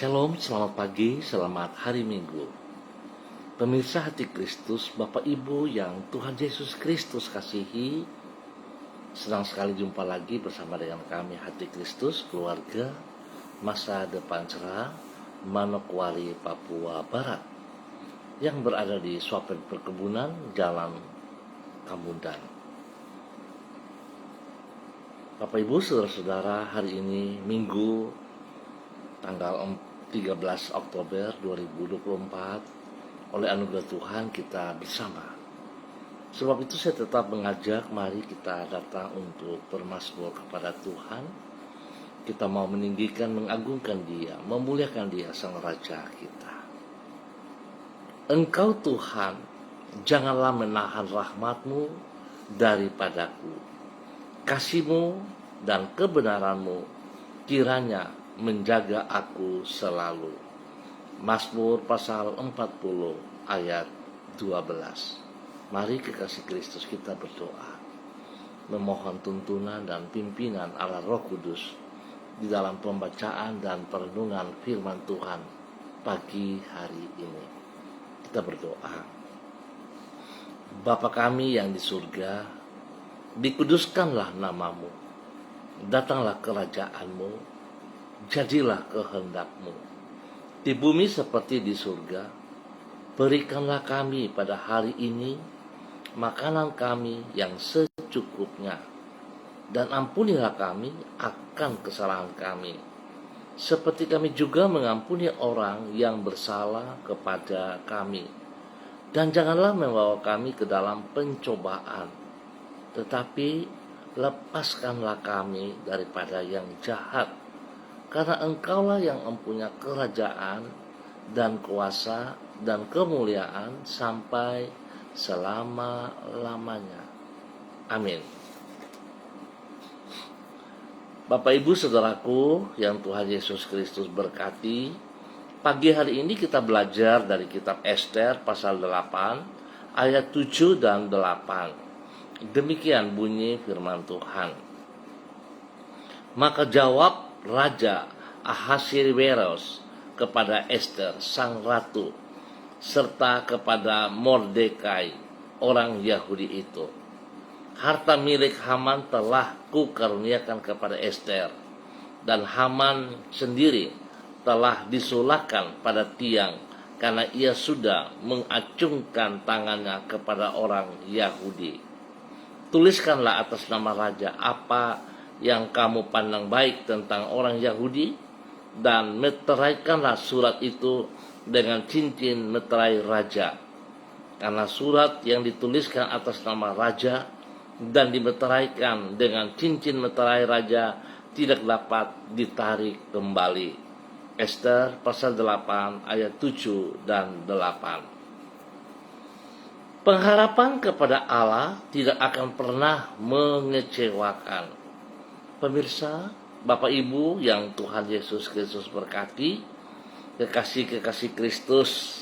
Shalom, selamat pagi, selamat hari Minggu. Pemirsa hati Kristus, Bapak Ibu yang Tuhan Yesus Kristus kasihi, senang sekali jumpa lagi bersama dengan kami Hati Kristus, keluarga, masa depan cerah, Manokwari, Papua Barat, yang berada di Swapen Perkebunan, Jalan Kamundan. Bapak Ibu, saudara-saudara, hari ini Minggu tanggal 13 Oktober 2024, oleh anugerah Tuhan kita bersama. Sebab itu saya tetap mengajak, mari kita datang untuk bermazmur kepada Tuhan. Kita mau meninggikan, mengagungkan Dia, memuliakan Dia, Sang Raja kita. Engkau Tuhan, janganlah menahan rahmat-Mu daripadaku. Kasih-Mu dan kebenaran-Mu kiranya menjaga aku selalu. Mazmur pasal 40 ayat 12. Mari kekasih Kristus kita berdoa, memohon tuntunan dan pimpinan Allah Roh Kudus di dalam pembacaan dan perenungan firman Tuhan pagi hari ini. Kita berdoa. Bapa kami yang di surga, dikuduskanlah nama-Mu, datanglah kerajaan-Mu, jadilah kehendak-Mu di bumi seperti di surga. Berikanlah kami pada hari ini makanan kami yang secukupnya, dan ampunilah kami akan kesalahan kami, seperti kami juga mengampuni orang yang bersalah kepada kami. Dan janganlah membawa kami ke dalam pencobaan, tetapi lepaskanlah kami daripada yang jahat. Karena Engkaulah yang mempunyai kerajaan dan kuasa dan kemuliaan sampai selama-lamanya. Amin. Bapak Ibu Saudaraku yang Tuhan Yesus Kristus berkati, pagi hari ini kita belajar dari kitab Ester pasal 8 ayat 7 dan 8. Demikian bunyi firman Tuhan. Maka jawab Raja Ahasuerus kepada Ester sang ratu, serta kepada Mordekai orang Yahudi itu, harta milik Haman telah kukaruniakan kepada Ester, dan Haman sendiri telah disulahkan pada tiang karena ia sudah mengacungkan tangannya kepada orang Yahudi. Tuliskanlah atas nama raja apa yang kamu pandang baik tentang orang Yahudi, dan meteraikanlah surat itu dengan cincin meterai raja. Karena surat yang dituliskan atas nama raja dan dimeteraikan dengan cincin meterai raja tidak dapat ditarik kembali. Ester pasal 8 ayat 7 dan 8. Pengharapan kepada Allah tidak akan pernah mengecewakan. Pemirsa, Bapak Ibu yang Tuhan Yesus Kristus berkati, kekasih-kekasih Kristus,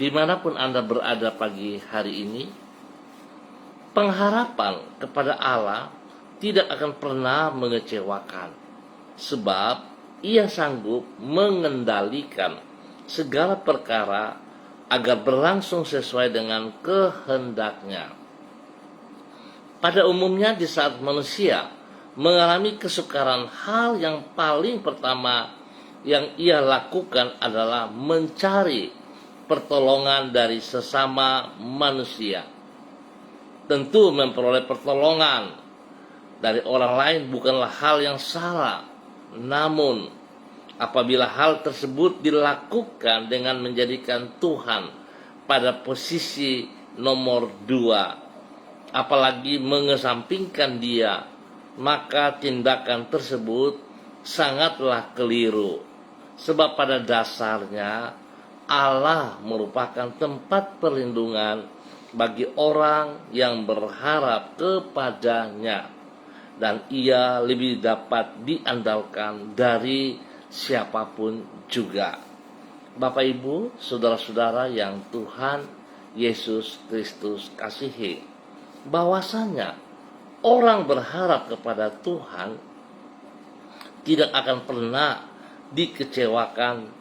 dimanapun Anda berada pagi hari ini, pengharapan kepada Allah tidak akan pernah mengecewakan, sebab Ia sanggup mengendalikan segala perkara agar berlangsung sesuai dengan kehendaknya. Pada umumnya di saat manusia mengalami kesukaran, hal yang paling pertama yang ia lakukan adalah mencari pertolongan dari sesama manusia. Tentu memperoleh pertolongan dari orang lain bukanlah hal yang salah. Namun apabila hal tersebut dilakukan dengan menjadikan Tuhan pada posisi nomor 2, apalagi mengesampingkan Dia, maka tindakan tersebut sangatlah keliru. Sebab pada dasarnya Allah merupakan tempat perlindungan bagi orang yang berharap kepadanya, dan Ia lebih dapat diandalkan dari siapapun juga. Bapak Ibu, saudara-saudara yang Tuhan Yesus Kristus kasihi, bahwasanya orang berharap kepada Tuhan tidak akan pernah dikecewakan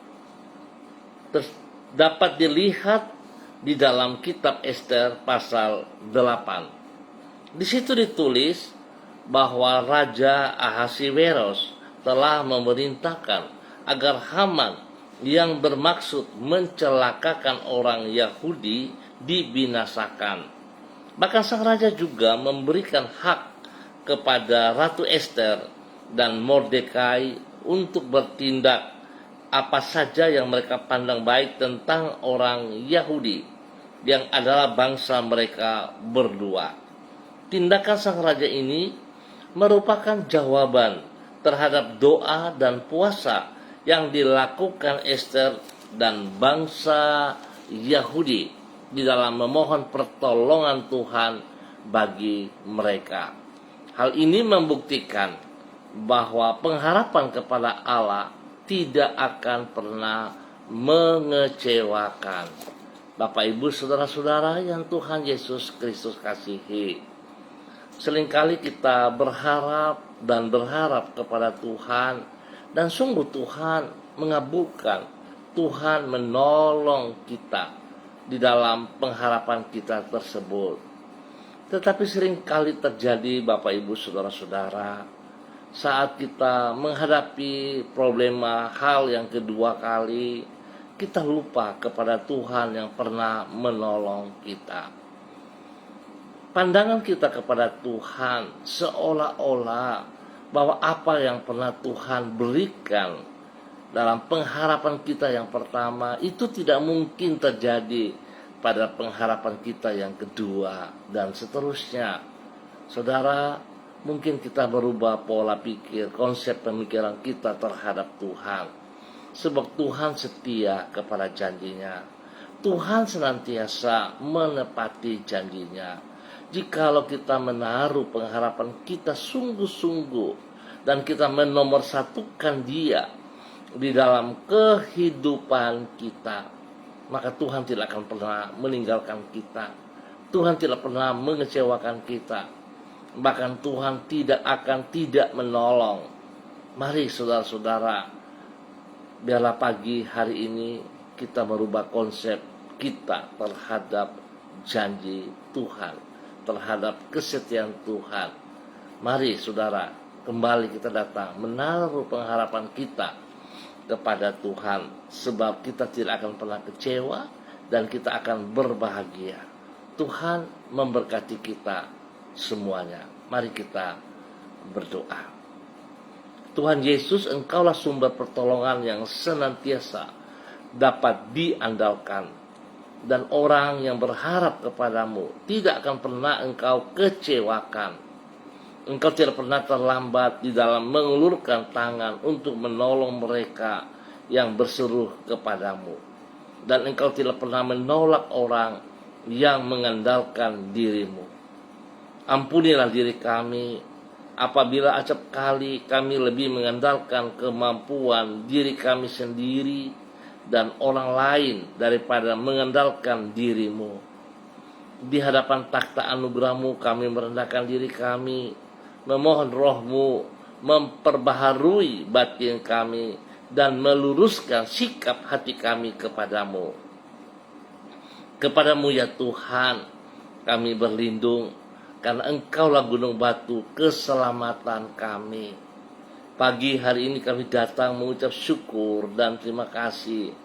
dapat dilihat di dalam kitab Ester pasal 8. Di situ ditulis bahwa Raja Ahasiweros telah memerintahkan agar Haman yang bermaksud mencelakakan orang Yahudi dibinasakan. Bahkan sang raja juga memberikan hak kepada Ratu Ester dan Mordekai untuk bertindak apa saja yang mereka pandang baik tentang orang Yahudi yang adalah bangsa mereka berdua. Tindakan sang raja ini merupakan jawaban terhadap doa dan puasa yang dilakukan Ester dan bangsa Yahudi di dalam memohon pertolongan Tuhan bagi mereka. Hal ini membuktikan bahwa pengharapan kepada Allah tidak akan pernah mengecewakan. Bapak, Ibu, saudara-saudara yang Tuhan Yesus Kristus kasihi, seringkali kita berharap kepada Tuhan, dan sungguh Tuhan mengabulkan, Tuhan menolong kita di dalam pengharapan kita tersebut. Tetapi seringkali terjadi, Bapak, Ibu, saudara-saudara, saat kita menghadapi problema hal yang kedua kali, kita lupa kepada Tuhan yang pernah menolong kita. Pandangan kita kepada Tuhan seolah-olah bahwa apa yang pernah Tuhan berikan dalam pengharapan kita yang pertama itu tidak mungkin terjadi pada pengharapan kita yang kedua dan seterusnya. Saudara, mungkin kita berubah pola pikir, konsep pemikiran kita terhadap Tuhan. Sebab Tuhan setia kepada janjinya. Tuhan senantiasa menepati janjinya. Jikalau kita menaruh pengharapan kita sungguh-sungguh dan kita menomorsatukan Dia di dalam kehidupan kita, maka Tuhan tidak akan pernah meninggalkan kita. Tuhan tidak pernah mengecewakan kita. Bahkan Tuhan tidak menolong. Mari saudara-saudara, biarlah pagi hari ini kita merubah konsep kita terhadap janji Tuhan, terhadap kesetiaan Tuhan. Mari saudara, kembali kita datang menaruh pengharapan kita kepada Tuhan, sebab kita tidak akan pernah kecewa dan kita akan berbahagia. Tuhan memberkati kita semuanya. Mari kita berdoa. Tuhan Yesus, Engkaulah sumber pertolongan yang senantiasa dapat diandalkan, dan orang yang berharap kepadamu tidak akan pernah Engkau kecewakan. Engkau tidak pernah terlambat di dalam mengulurkan tangan untuk menolong mereka yang berseru kepadamu, dan Engkau tidak pernah menolak orang yang mengandalkan dirimu. Ampunilah diri kami apabila acap kali kami lebih mengandalkan kemampuan diri kami sendiri dan orang lain daripada mengandalkan dirimu. Di hadapan takhta anugerah-Mu kami merendahkan diri kami, memohon Roh-Mu memperbaharui batin kami dan meluruskan sikap hati kami kepadamu. Kepadamu ya Tuhan kami berlindung, karena Engkaulah gunung batu keselamatan kami. Pagi hari ini kami datang mengucap syukur dan terima kasih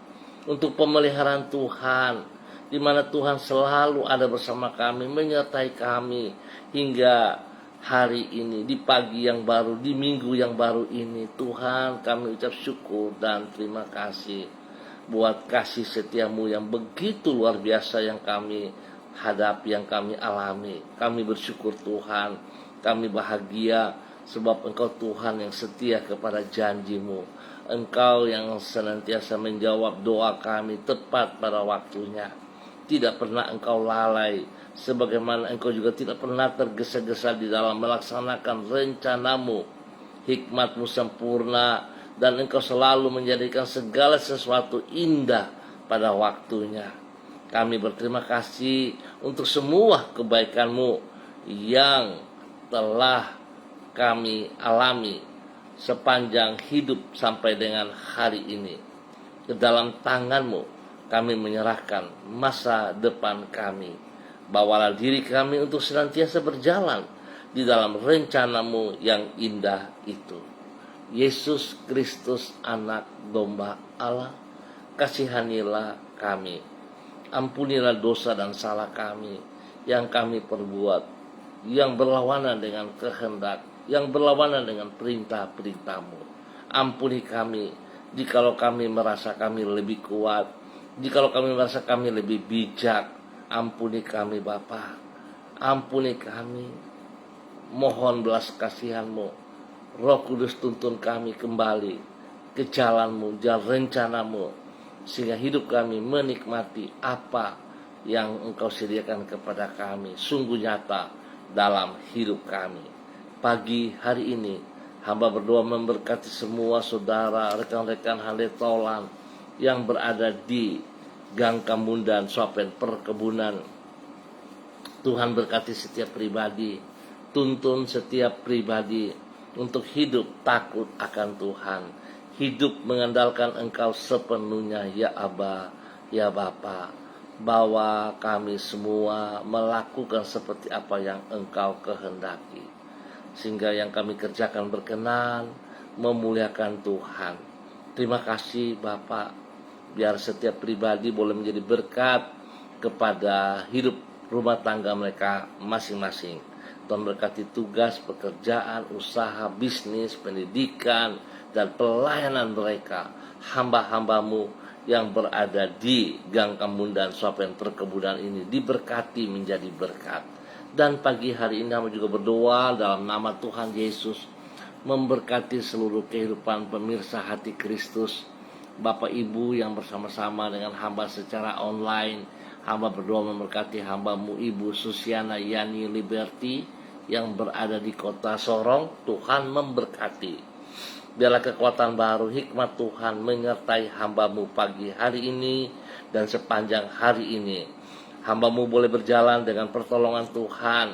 untuk pemeliharaan Tuhan, di mana Tuhan selalu ada bersama kami, menyertai kami hingga hari ini, di pagi yang baru, di minggu yang baru ini. Tuhan, kami ucap syukur dan terima kasih buat kasih setiamu yang begitu luar biasa yang kami hadapi, yang kami alami. Kami bersyukur Tuhan, kami bahagia sebab Engkau Tuhan yang setia kepada janjimu. Engkau yang senantiasa menjawab doa kami tepat pada waktunya. Tidak pernah Engkau lalai, sebagaimana Engkau juga tidak pernah tergesa-gesa di dalam melaksanakan rencanamu. Hikmat-Mu sempurna, dan Engkau selalu menjadikan segala sesuatu indah pada waktunya. Kami berterima kasih untuk semua kebaikan-Mu yang telah kami alami sepanjang hidup sampai dengan hari ini. Ke dalam tangan-Mu kami menyerahkan masa depan kami. Bawalah diri kami untuk senantiasa berjalan di dalam rencana-Mu yang indah itu. Yesus Kristus, Anak Domba Allah, kasihanilah kami. Ampunilah dosa dan salah kami yang kami perbuat, yang berlawanan dengan kehendak, yang berlawanan dengan perintah-perintah-Mu. Ampuni kami jikalau kami merasa kami lebih kuat, jikalau kami merasa kami lebih bijak. Ampuni kami Bapa, ampuni kami. Mohon belas kasihan-Mu. Roh Kudus tuntun kami kembali ke jalan-Mu, jalan rencana-Mu, sehingga hidup kami menikmati apa yang Engkau sediakan kepada kami sungguh nyata dalam hidup kami. Pagi hari ini hamba berdoa memberkati semua saudara, rekan-rekan Handetolan yang berada di Gang Kamundan, Swapen Perkebunan. Tuhan berkati setiap pribadi, tuntun setiap pribadi untuk hidup takut akan Tuhan, hidup mengandalkan Engkau sepenuhnya, ya Aba, ya Bapa. Bawa kami semua melakukan seperti apa yang Engkau kehendaki, sehingga yang kami kerjakan berkenan, memuliakan Tuhan. Terima kasih Bapa, biar setiap pribadi boleh menjadi berkat kepada hidup rumah tangga mereka masing-masing. Tuhan berkati tugas, pekerjaan, usaha, bisnis, pendidikan, dan pelayanan mereka. Hamba-hamba-Mu yang berada di Gang Kamundan, Swapen Perkebunan ini diberkati menjadi berkat. Dan pagi hari ini hamba juga berdoa dalam nama Tuhan Yesus, memberkati seluruh kehidupan pemirsa Hati Kristus, Bapak Ibu yang bersama-sama dengan hamba secara online. Hamba berdoa memberkati hamba-Mu Ibu Susiana Yani Liberty yang berada di kota Sorong. Tuhan memberkati. Biarlah kekuatan baru, hikmat Tuhan menyertai hamba-Mu pagi hari ini dan sepanjang hari ini. Hamba-Mu boleh berjalan dengan pertolongan Tuhan,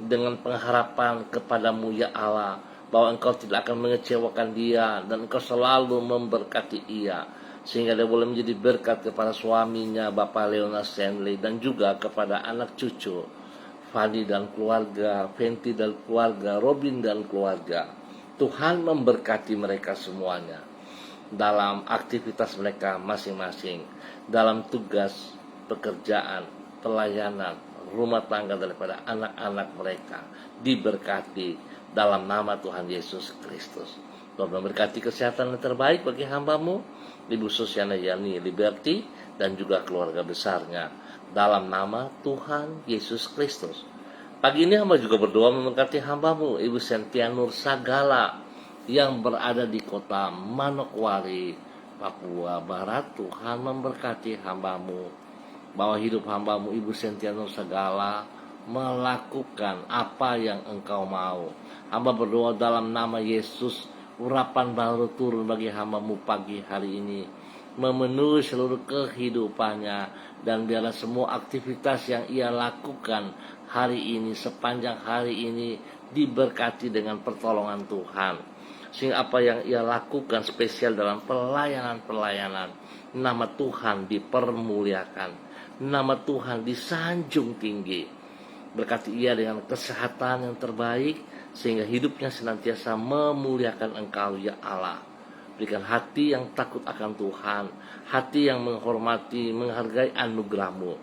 dengan pengharapan kepada-Mu ya Allah, bahwa Engkau tidak akan mengecewakan dia dan Engkau selalu memberkati ia, sehingga dia boleh menjadi berkat kepada suaminya Bapak Leona Stanley, dan juga kepada anak cucu Fani dan keluarga, Fenty dan keluarga, Robin dan keluarga. Tuhan memberkati mereka semuanya dalam aktivitas mereka masing-masing, dalam tugas, pekerjaan, pelayanan, rumah tangga daripada anak-anak mereka diberkati dalam nama Tuhan Yesus Kristus. Tuhan memberkati kesehatan yang terbaik bagi hamba-Mu Ibu Susiana Yani Liberty dan juga keluarga besarnya dalam nama Tuhan Yesus Kristus. Pagi ini hamba juga berdoa memberkati hamba-Mu Ibu Sentia Nur Sagala yang berada di kota Manokwari, Papua Barat. Tuhan memberkati hamba-Mu, bahwa hidup hamba-Mu Ibu Sentia Nur Sagala melakukan apa yang Engkau mau. Hamba berdoa dalam nama Yesus, urapan baru turun bagi hamba-Mu pagi hari ini, memenuhi seluruh kehidupannya, dan biarlah semua aktivitas yang ia lakukan hari ini, sepanjang hari ini, diberkati dengan pertolongan Tuhan, sehingga apa yang ia lakukan spesial dalam pelayanan-pelayanan, nama Tuhan dipermuliakan, nama Tuhan disanjung tinggi. Berkati ia dengan kesehatan yang terbaik, sehingga hidupnya senantiasa memuliakan Engkau ya Allah. Berikan hati yang takut akan Tuhan, hati yang menghormati, menghargai anugerah-Mu,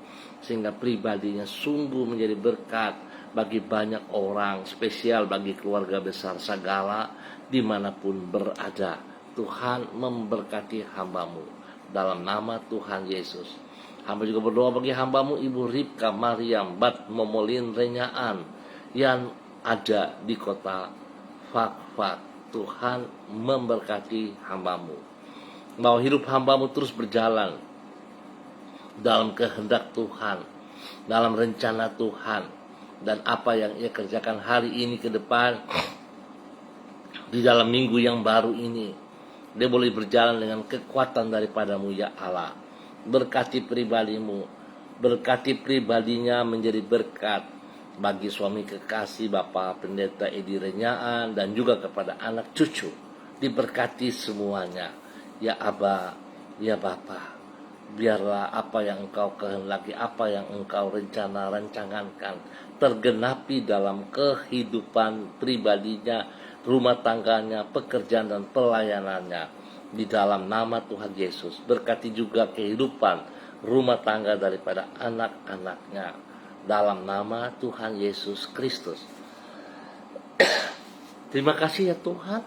sehingga pribadinya sungguh menjadi berkat bagi banyak orang, spesial bagi keluarga besar Sagala dimanapun berada. Tuhan memberkati hamba-Mu dalam nama Tuhan Yesus. Hamba juga berdoa bagi hamba-Mu Ibu Ripka Mariam Bat Momolin Renyaan yang ada di kota Fakfak. Tuhan memberkati hamba-Mu, bahwa hidup hamba-Mu terus berjalan dalam kehendak Tuhan, dalam rencana Tuhan, dan apa yang ia kerjakan hari ini ke depan, di dalam minggu yang baru ini, dia boleh berjalan dengan kekuatan daripada-Mu ya Allah. Berkati pribadi-Mu, berkati pribadinya menjadi berkat bagi suami kekasih Bapak Pendeta Edi Renyaan, dan juga kepada anak cucu diberkati semuanya. Ya Aba, ya Bapa, biarlah apa yang Engkau kehendaki, apa yang Engkau rancangan tergenapi dalam kehidupan pribadinya, rumah tangganya, pekerjaan dan pelayanannya. Di dalam nama Tuhan Yesus, berkati juga kehidupan rumah tangga daripada anak-anaknya. Dalam nama Tuhan Yesus Kristus. Terima kasih ya Tuhan,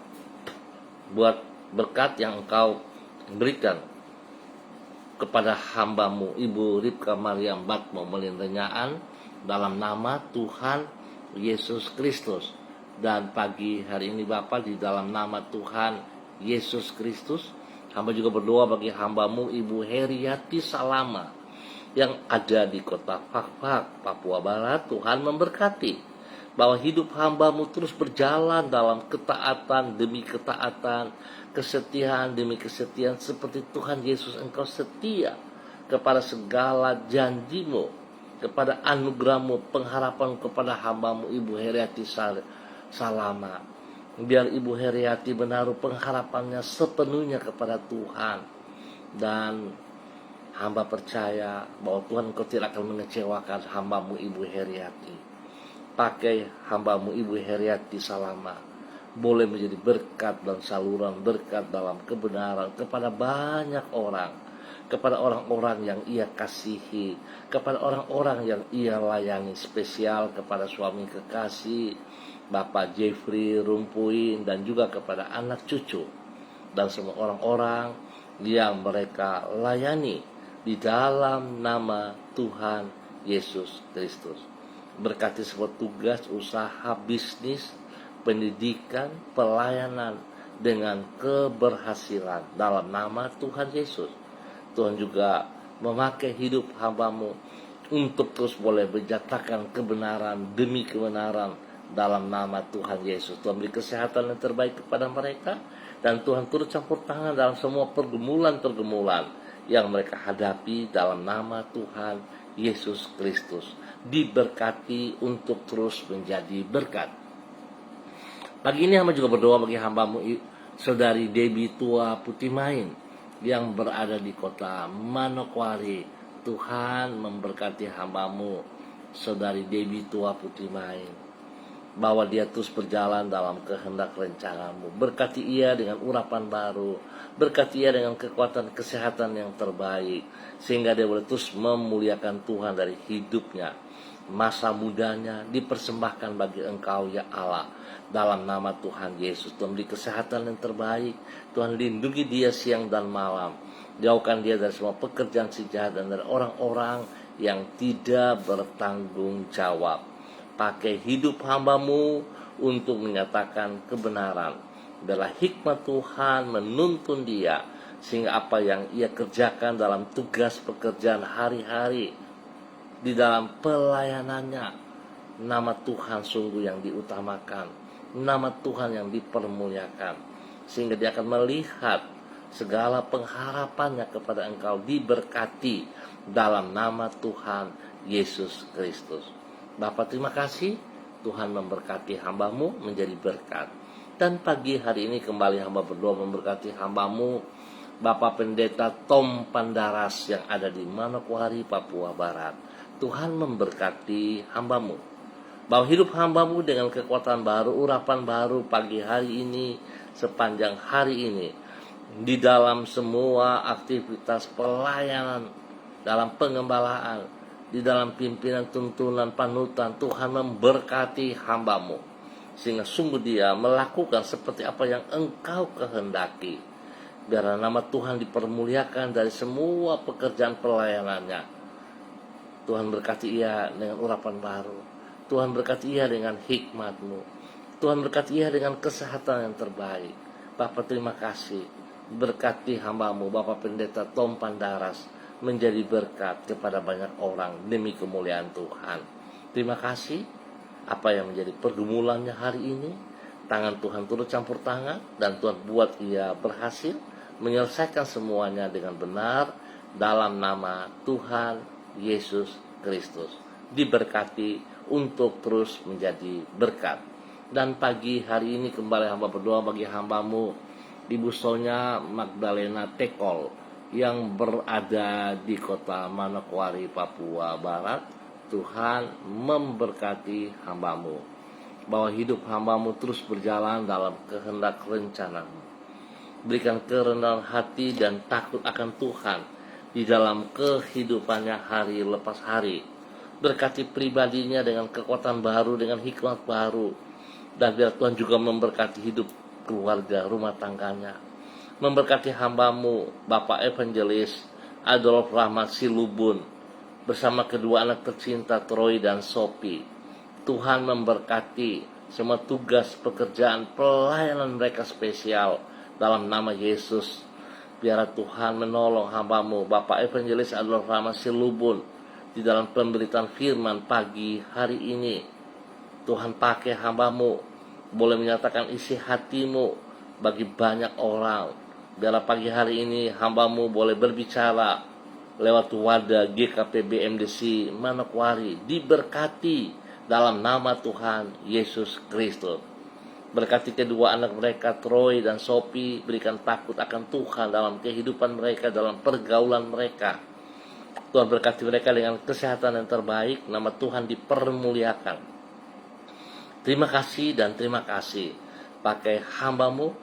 buat berkat yang Engkau berikan kepada hamba-Mu Ibu Ripka Mariam Batmo Melinrenyaan, dalam nama Tuhan Yesus Kristus. Dan pagi hari ini Bapa, di dalam nama Tuhan Yesus Kristus, hamba juga berdoa bagi hamba-Mu Ibu Heriati Salama yang ada di kota Fakfak, Papua Barat. Tuhan memberkati bahwa hidup hamba-Mu terus berjalan dalam ketaatan demi ketaatan, kesetiaan demi kesetiaan, seperti Tuhan Yesus Engkau setia kepada segala janji-Mu, kepada anugerah-Mu, pengharapan kepada hamba-Mu Ibu Heriati Salama. Biar Ibu Heriati menaruh pengharapannya sepenuhnya kepada Tuhan, dan hamba percaya bahwa Tuhan Engkau tidak akan mengecewakan hamba-Mu Ibu Heriati. Pakai hamba-Mu Ibu Heriati Salama boleh menjadi berkat dan saluran berkat dalam kebenaran kepada banyak orang, kepada orang-orang yang ia kasihi, kepada orang-orang yang ia layani, spesial kepada suami kekasih Bapak Jeffrey Rumpuin, dan juga kepada anak cucu dan semua orang-orang yang mereka layani di dalam nama Tuhan Yesus Kristus. Berkati sebuah tugas, usaha, bisnis, pendidikan, pelayanan dengan keberhasilan dalam nama Tuhan Yesus. Tuhan juga memakai hidup hamba-Mu untuk terus boleh menyatakan kebenaran demi kebenaran dalam nama Tuhan Yesus. Tuhan beri kesehatan yang terbaik kepada mereka, dan Tuhan turut campur tangan dalam semua pergumulan-pergumulan yang mereka hadapi dalam nama Tuhan Yesus Kristus. Diberkati untuk terus menjadi berkat. Pagi ini hamba juga berdoa bagi hamba-Mu Saudari Debbie Tua Putimain yang berada di kota Manokwari. Tuhan memberkati hamba-Mu Saudari Debbie Tua Putimain, bahwa dia terus berjalan dalam kehendak rencana-Mu. Berkati ia dengan urapan baru, berkati ia dengan kekuatan kesehatan yang terbaik, sehingga dia boleh terus memuliakan Tuhan dari hidupnya. Masa mudanya dipersembahkan bagi Engkau ya Allah, dalam nama Tuhan Yesus. Tuhan beri kesehatan yang terbaik, Tuhan lindungi dia siang dan malam, jauhkan dia dari semua pekerjaan si jahat dan dari orang-orang yang tidak bertanggung jawab. Pakai hidup hamba-Mu untuk menyatakan kebenaran. Biarlah hikmat Tuhan menuntun dia, sehingga apa yang ia kerjakan dalam tugas pekerjaan hari-hari, di dalam pelayanannya, nama Tuhan sungguh yang diutamakan, nama Tuhan yang dipermuliakan, sehingga dia akan melihat segala pengharapannya kepada Engkau diberkati dalam nama Tuhan Yesus Kristus. Bapak terima kasih, Tuhan memberkati hamba-Mu menjadi berkat. Dan pagi hari ini kembali hamba berdoa memberkati hamba-Mu Bapak Pendeta Tom Pandaras yang ada di Manokwari, Papua Barat. Tuhan memberkati hamba-Mu, bahwa hidup hamba-Mu dengan kekuatan baru, urapan baru pagi hari ini, sepanjang hari ini, di dalam semua aktivitas pelayanan, dalam pengembalaan, di dalam pimpinan, tuntunan, panutan, Tuhan memberkati hamba-Mu, sehingga sungguh dia melakukan seperti apa yang Engkau kehendaki. Biar nama Tuhan dipermuliakan dari semua pekerjaan pelayanannya. Tuhan berkati ia dengan urapan baru, Tuhan berkati ia dengan hikmat-Mu, Tuhan berkati ia dengan kesehatan yang terbaik. Bapak terima kasih, berkati hamba-Mu Bapak Pendeta Tom Pandaras menjadi berkat kepada banyak orang demi kemuliaan Tuhan. Terima kasih. Apa yang menjadi pergumulannya hari ini, tangan Tuhan turut campur tangan, dan Tuhan buat ia berhasil menyelesaikan semuanya dengan benar dalam nama Tuhan Yesus Kristus. Diberkati untuk terus menjadi berkat. Dan pagi hari ini kembali hamba berdoa bagi hamba-Mu Ibu Sonya Magdalena Tekol yang berada di kota Manokwari, Papua Barat. Tuhan memberkati hambamu, bahwa hidup hambamu terus berjalan dalam kehendak rencanamu. Berikan kerendahan hati dan takut akan Tuhan di dalam kehidupannya hari lepas hari. Berkati pribadinya dengan kekuatan baru, dengan hikmat baru. Dan biar Tuhan juga memberkati hidup keluarga, rumah tangganya. Memberkati hambamu, Bapak Evangelis Adolf Rahmat Silubun, bersama kedua anak tercinta Troy dan Sophie. Tuhan memberkati semua tugas, pekerjaan, pelayanan mereka spesial dalam nama Yesus. Biar Tuhan menolong hambamu, Bapak Evangelis Adolf Rahmat Silubun, di dalam pemberitaan firman pagi hari ini. Tuhan pakai hambamu, boleh menyatakan isi hatimu bagi banyak orang. Biar pagi hari ini hambamu boleh berbicara lewat wadah GKP BMDC Manokwari, diberkati dalam nama Tuhan Yesus Kristus. Berkati kedua anak mereka Troy dan Sophie, berikan takut akan Tuhan dalam kehidupan mereka, dalam pergaulan mereka. Tuhan berkati mereka dengan kesehatan yang terbaik, nama Tuhan dipermuliakan. Terima kasih dan terima kasih. Pakai hambamu,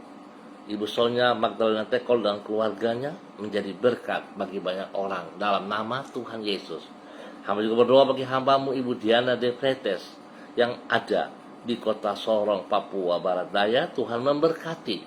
Ibu Sonya Magdalena Tekol dan keluarganya menjadi berkat bagi banyak orang dalam nama Tuhan Yesus. Hamba juga berdoa bagi hambamu Ibu Diana De Fretes yang ada di kota Sorong, Papua Barat Daya. Tuhan memberkati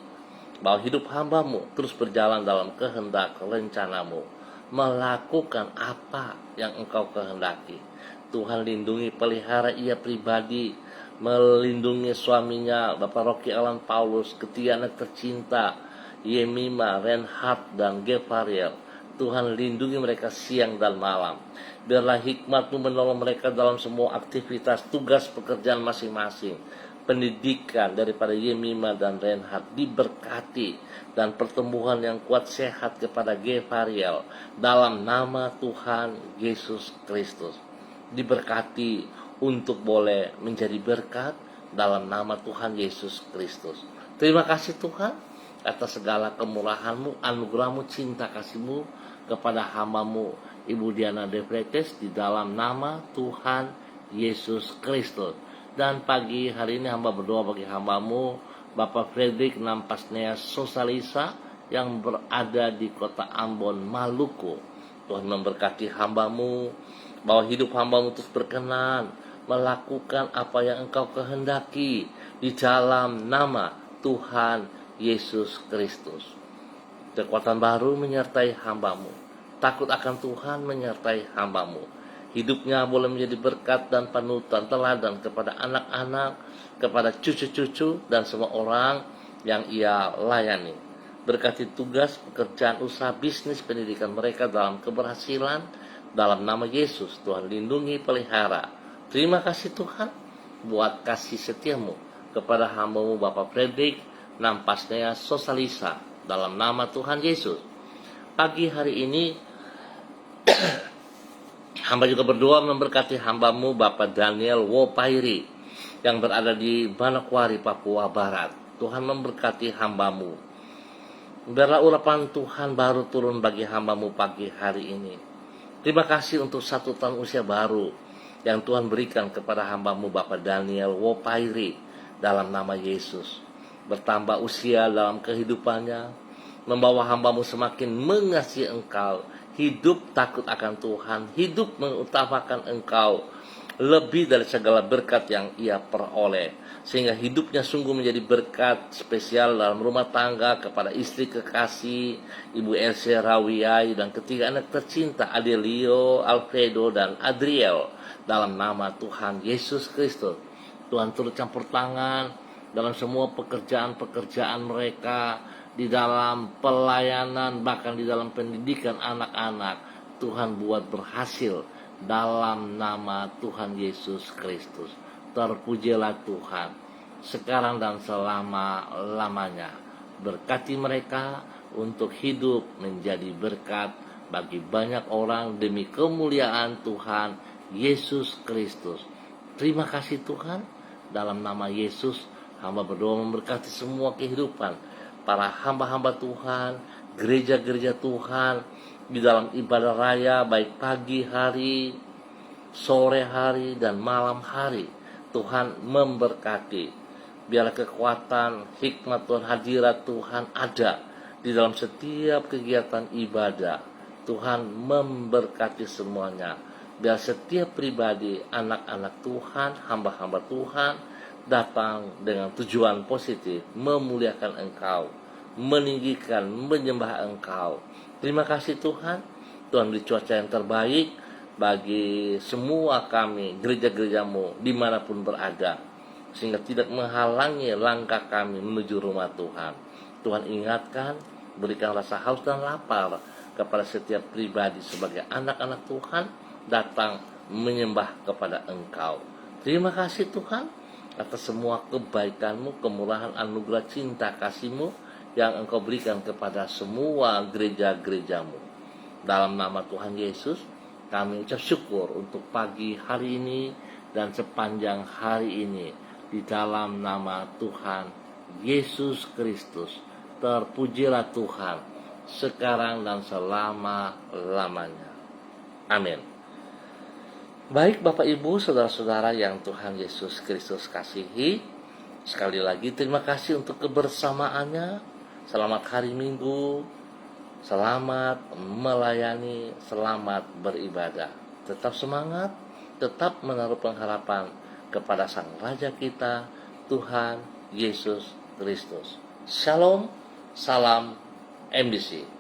bahwa hidup hambamu terus berjalan dalam kehendak rencanamu, melakukan apa yang engkau kehendaki. Tuhan lindungi, pelihara ia pribadi, melindungi suaminya Bapak Rocky Alan Paulus, ketiga anak tercinta Yemima, Reinhard, dan Gevariel. Tuhan lindungi mereka siang dan malam. Biarlah hikmat-Mu menolong mereka dalam semua aktivitas, tugas pekerjaan masing-masing. Pendidikan daripada Yemima dan Reinhard diberkati, dan pertumbuhan yang kuat sehat kepada Gevariel dalam nama Tuhan Yesus Kristus. Diberkati untuk boleh menjadi berkat dalam nama Tuhan Yesus Kristus. Terima kasih Tuhan atas segala kemurahan-Mu, anugerah-Mu, cinta kasih-Mu kepada hamba-Mu Ibu Diana De Fretes di dalam nama Tuhan Yesus Kristus. Dan pagi hari ini hamba berdoa bagi hamba-Mu Bapak Frederick Nampasnea Sosalisa yang berada di kota Ambon, Maluku. Tuhan memberkati hamba-Mu, bahwa hidup hamba-Mu terus berkenan melakukan apa yang Engkau kehendaki di dalam nama Tuhan Yesus Kristus. Kekuatan baru menyertai hamba-Mu, takut akan Tuhan menyertai hamba-Mu. Hidupnya boleh menjadi berkat dan panutan teladan kepada anak-anak, kepada cucu-cucu dan semua orang yang ia layani. Berkati tugas, pekerjaan, usaha, bisnis, pendidikan mereka dalam keberhasilan dalam nama Yesus. Tuhan lindungi, pelihara. Terima kasih Tuhan buat kasih setia-Mu kepada hamba-Mu Bapak Frederick Nampasnea Sosalisa dalam nama Tuhan Yesus. Pagi hari ini hamba juga berdoa memberkati hamba-Mu Bapak Daniel Wopairi yang berada di Manokwari, Papua Barat. Tuhan memberkati hamba-Mu. Biarlah urapan Tuhan baru turun bagi hamba-Mu pagi hari ini. Terima kasih untuk 1 tahun usia baru yang Tuhan berikan kepada hamba-Mu Bapak Daniel Wopairi dalam nama Yesus. Bertambah usia dalam kehidupannya, membawa hamba-Mu semakin mengasihi Engkau, hidup takut akan Tuhan, hidup mengutamakan Engkau lebih dari segala berkat yang ia peroleh, sehingga hidupnya sungguh menjadi berkat spesial dalam rumah tangga kepada istri kekasih Ibu Elsie Rawiai dan ketiga anak tercinta Adelio, Alfredo, dan Adriel dalam nama Tuhan Yesus Kristus. Tuhan turut campur tangan dalam semua pekerjaan-pekerjaan mereka, di dalam pelayanan, bahkan di dalam pendidikan anak-anak. Tuhan buat berhasil dalam nama Tuhan Yesus Kristus. Terpujilah Tuhan sekarang dan selama-lamanya. Berkati mereka untuk hidup menjadi berkat bagi banyak orang demi kemuliaan Tuhan Yesus Kristus. Terima kasih Tuhan, dalam nama Yesus hamba berdoa memberkati semua kehidupan para hamba-hamba Tuhan, gereja-gereja Tuhan, di dalam ibadah raya, baik pagi hari, sore hari, dan malam hari. Tuhan memberkati. Biarlah kekuatan, hikmat Tuhan, hadirat Tuhan ada di dalam setiap kegiatan ibadah. Tuhan memberkati semuanya. Biar setiap pribadi, anak-anak Tuhan, hamba-hamba Tuhan, datang dengan tujuan positif, memuliakan Engkau, meninggikan, menyembah Engkau. Terima kasih Tuhan. Tuhan beri cuaca yang terbaik bagi semua kami, gereja-gerejamu, dimanapun berada, sehingga tidak menghalangi langkah kami menuju rumah Tuhan. Tuhan ingatkan, berikan rasa haus dan lapar kepada setiap pribadi sebagai anak-anak Tuhan, datang menyembah kepada Engkau. Terima kasih Tuhan atas semua kebaikan-Mu, kemurahan, anugerah, cinta kasih-Mu yang Engkau berikan kepada semua gereja-gereja-Mu. Dalam nama Tuhan Yesus, kami ucap syukur untuk pagi hari ini dan sepanjang hari ini. Di dalam nama Tuhan Yesus Kristus, terpujilah Tuhan sekarang dan selama-lamanya. Amin. Baik Bapak Ibu, saudara-saudara yang Tuhan Yesus Kristus kasihi, sekali lagi terima kasih untuk kebersamaannya. Selamat hari Minggu, selamat melayani, selamat beribadah. Tetap semangat, tetap menaruh pengharapan kepada Sang Raja kita, Tuhan Yesus Kristus. Shalom, salam MDC.